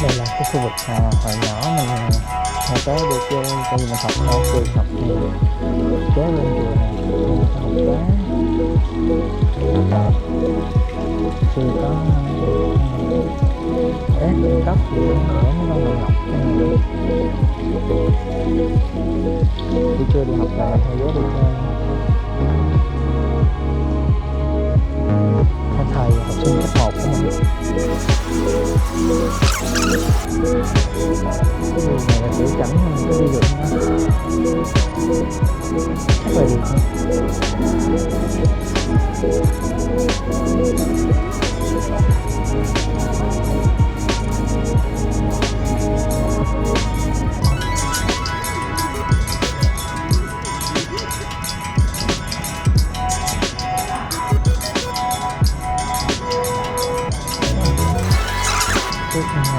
Đây là cái khu vực hồi nhỏ mình hồi tới đi chơi, tại vì mình học ở trường học thì kế bên trường này học quá chưa có ép cấp gì để mấy con người học đi chơi đi học là thầy giáo đi thầy học sinh cấp 1 của mình. Cái đường này là kiểu cảnh cái đi đường chắc là được không?